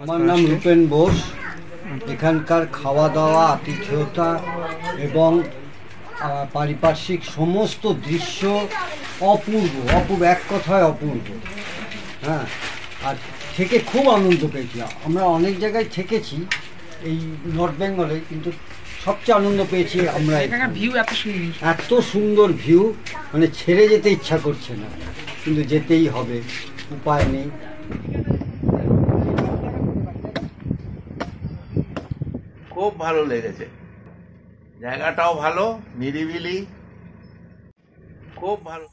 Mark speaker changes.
Speaker 1: আমার নাম রূপেন বোস। এখানকার খাওয়া দাওয়া, আতিথেয়তা এবং পারিপার্শ্বিক সমস্ত দৃশ্য অপূর্ব, এক কথায় অপূর্ব। হ্যাঁ, আর থেকে খুব আনন্দ পেয়েছি। আমরা অনেক জায়গায় থেকেছি এই নর্থ বেঙ্গলে, কিন্তু সবচেয়ে আনন্দ পেয়েছি আমরা। এত সুন্দর ভিউ, মানে ছেড়ে যেতে ইচ্ছা করছে না, কিন্তু যেতেই হবে, উপায় নেই।
Speaker 2: খুব ভালো লেগেছে, জায়গাটাও ভালো, নিরিবিলি, খুব ভালো।